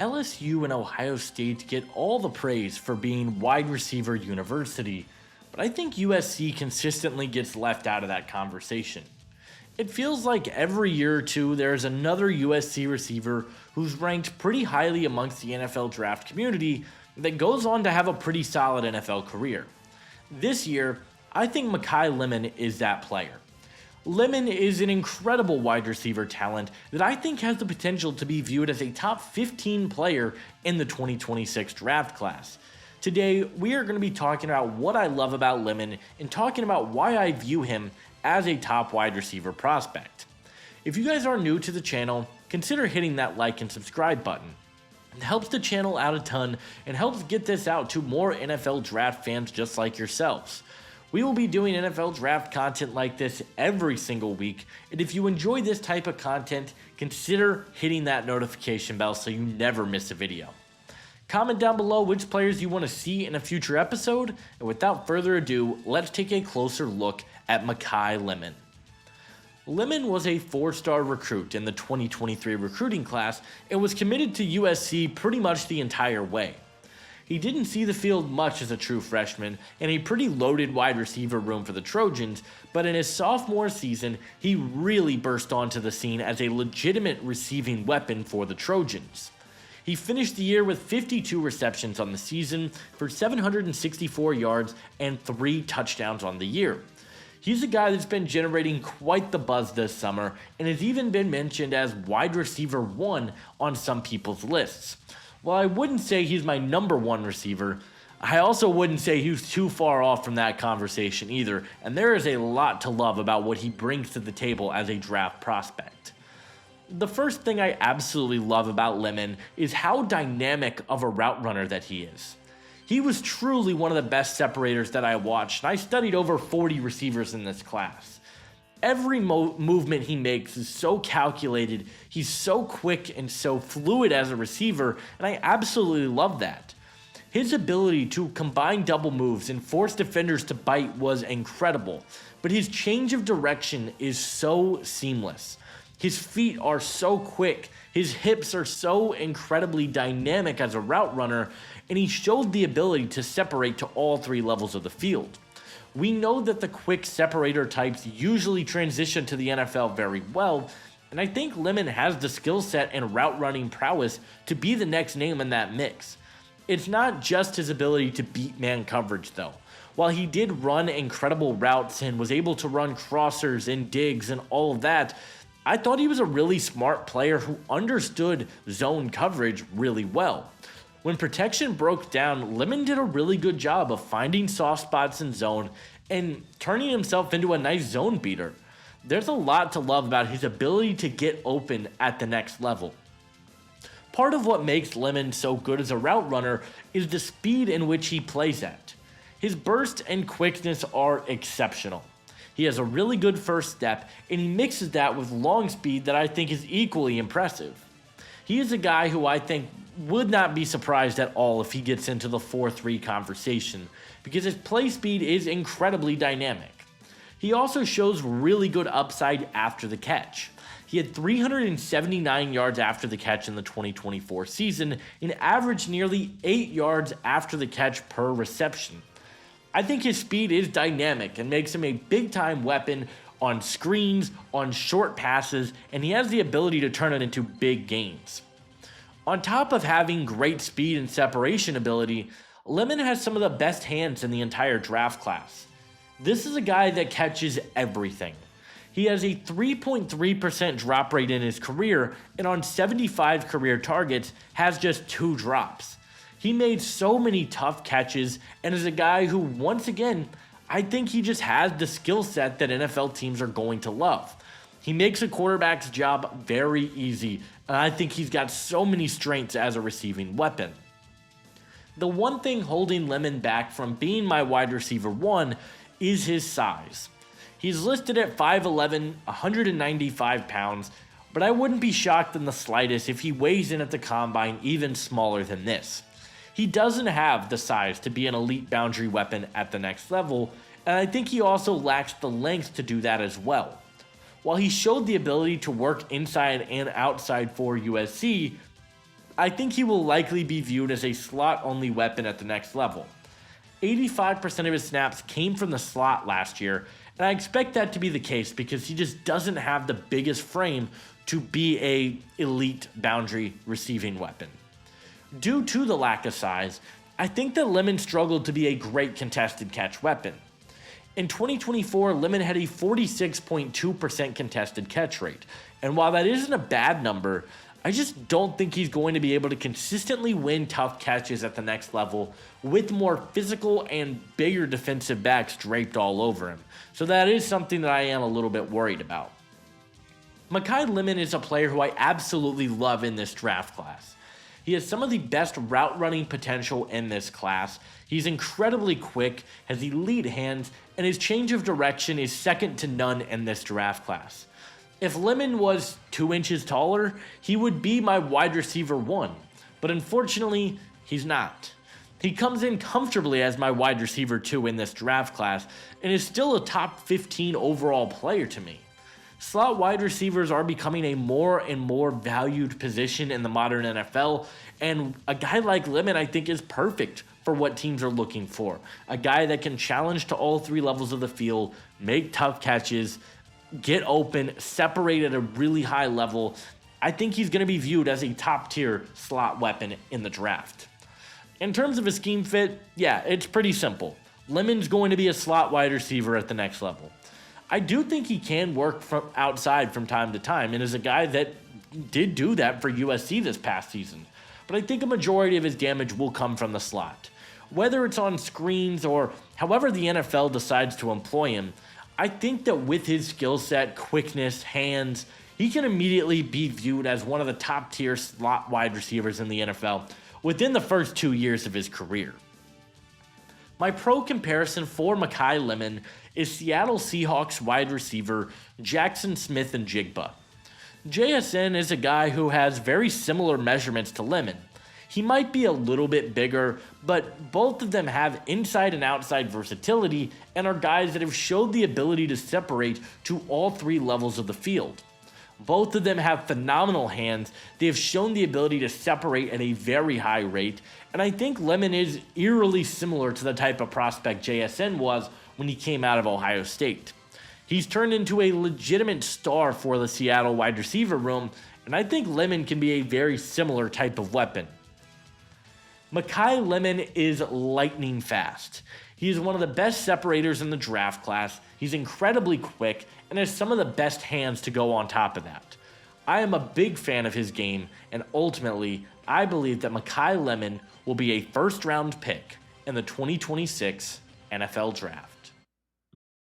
LSU and Ohio State get all the praise for being wide receiver university, but I think USC consistently gets left out of that conversation. It feels like every year or two there's another USC receiver who's ranked pretty highly amongst the NFL draft community that goes on to have a pretty solid NFL career. This year, I think Makai Lemon is that player. Lemon is an incredible wide receiver talent that I think has the potential to be viewed as a top 15 player in the 2026 draft class. Today, we are going to be talking about what I love about Lemon and talking about why I view him as a top wide receiver prospect. If you guys are new to the channel, consider hitting that like and subscribe button. It helps the channel out a ton and helps get this out to more NFL draft fans just like yourselves. We will be doing NFL draft content like this every single week, and if you enjoy this type of content, consider hitting that notification bell so you never miss a video. Comment down below which players you want to see in a future episode, and without further ado, let's take a closer look at Makai Lemon. Lemon was a 4-star recruit in the 2023 recruiting class and was committed to USC pretty much the entire way. He didn't see the field much as a true freshman, and a pretty loaded wide receiver room for the Trojans, but in his sophomore season, he really burst onto the scene as a legitimate receiving weapon for the Trojans. He finished the year with 52 receptions on the season for 764 yards and 3 touchdowns on the year. He's a guy that's been generating quite the buzz this summer and has even been mentioned as wide receiver 1 on some people's lists. While I wouldn't say he's my number 1 receiver, I also wouldn't say he's too far off from that conversation either, and there is a lot to love about what he brings to the table as a draft prospect. The first thing I absolutely love about Lemon is how dynamic of a route runner that he is. He was truly one of the best separators that I watched, and I studied over 40 receivers in this class. Every movement he makes is so calculated, he's so quick and so fluid as a receiver, and I absolutely love that. His ability to combine double moves and force defenders to bite was incredible, but his change of direction is so seamless. His feet are so quick, his hips are so incredibly dynamic as a route runner, and he showed the ability to separate to all 3 levels of the field. We know that the quick separator types usually transition to the NFL very well, and I think Lemon has the skill set and route running prowess to be the next name in that mix. It's not just his ability to beat man coverage though. While he did run incredible routes and was able to run crossers and digs and all of that, I thought he was a really smart player who understood zone coverage really well. When protection broke down, Lemon did a really good job of finding soft spots in zone and turning himself into a nice zone beater. There's a lot to love about his ability to get open at the next level. Part of what makes Lemon so good as a route runner is the speed in which he plays at. His burst and quickness are exceptional. He has a really good first step, and he mixes that with long speed that I think is equally impressive. He is a guy who I think would not be surprised at all if he gets into the 4-3 conversation, because his play speed is incredibly dynamic. He also shows really good upside after the catch. He had 379 yards after the catch in the 2024 season and averaged nearly 8 yards after the catch per reception. I think his speed is dynamic and makes him a big-time weapon on screens, on short passes, and he has the ability to turn it into big gains. On top of having great speed and separation ability, Lemon has some of the best hands in the entire draft class. This is a guy that catches everything. He has a 3.3% drop rate in his career, and on 75 career targets has just 2 drops. He made so many tough catches and is a guy who, once again, I think he just has the skill set that NFL teams are going to love. He makes a quarterback's job very easy, and I think he's got so many strengths as a receiving weapon. The one thing holding Lemon back from being my wide receiver 1 is his size. He's listed at 5'11", 195 pounds, but I wouldn't be shocked in the slightest if he weighs in at the combine even smaller than this. He doesn't have the size to be an elite boundary weapon at the next level, and I think he also lacks the length to do that as well. While he showed the ability to work inside and outside for USC, I think he will likely be viewed as a slot-only weapon at the next level. 85% of his snaps came from the slot last year, and I expect that to be the case because he just doesn't have the biggest frame to be a elite boundary receiving weapon. Due to the lack of size, I think that Lemon struggled to be a great contested catch weapon. In 2024, Lemon had a 46.2% contested catch rate, and while that isn't a bad number, I just don't think he's going to be able to consistently win tough catches at the next level with more physical and bigger defensive backs draped all over him. So that is something that I am a little bit worried about. Makai Lemon is a player who I absolutely love in this draft class. He has some of the best route running potential in this class. He's incredibly quick, has elite hands, and his change of direction is second to none in this draft class. If Lemon was 2 inches taller, he would be my wide receiver 1, but unfortunately, he's not. He comes in comfortably as my wide receiver 2 in this draft class and is still a top 15 overall player to me. Slot wide receivers are becoming a more and more valued position in the modern NFL, and a guy like Lemon I think is perfect for what teams are looking for. A guy that can challenge to all 3 levels of the field, make tough catches, get open, separate at a really high level. I think he's going to be viewed as a top tier slot weapon in the draft. In terms of a scheme fit, yeah, it's pretty simple. Lemon's going to be a slot wide receiver at the next level. I do think he can work from outside from time to time and is a guy that did do that for USC this past season. But I think a majority of his damage will come from the slot. Whether it's on screens or however the NFL decides to employ him, I think that with his skill set, quickness, hands, he can immediately be viewed as one of the top tier slot wide receivers in the NFL within the first 2 years of his career. My pro comparison for Makai Lemon is Seattle Seahawks wide receiver Jackson Smith-Njigba. JSN is a guy who has very similar measurements to Lemon. He might be a little bit bigger, but both of them have inside and outside versatility and are guys that have showed the ability to separate to all 3 levels of the field. Both of them have phenomenal hands. They have shown the ability to separate at a very high rate, and I think Lemon is eerily similar to the type of prospect JSN was when he came out of Ohio State. He's turned into a legitimate star for the Seattle wide receiver room, and I think Lemon can be a very similar type of weapon. Makai Lemon is lightning fast. He is one of the best separators in the draft class. He's incredibly quick and has some of the best hands to go on top of that. I am a big fan of his game, and ultimately, I believe that Makai Lemon will be a first-round pick in the 2026 NFL Draft.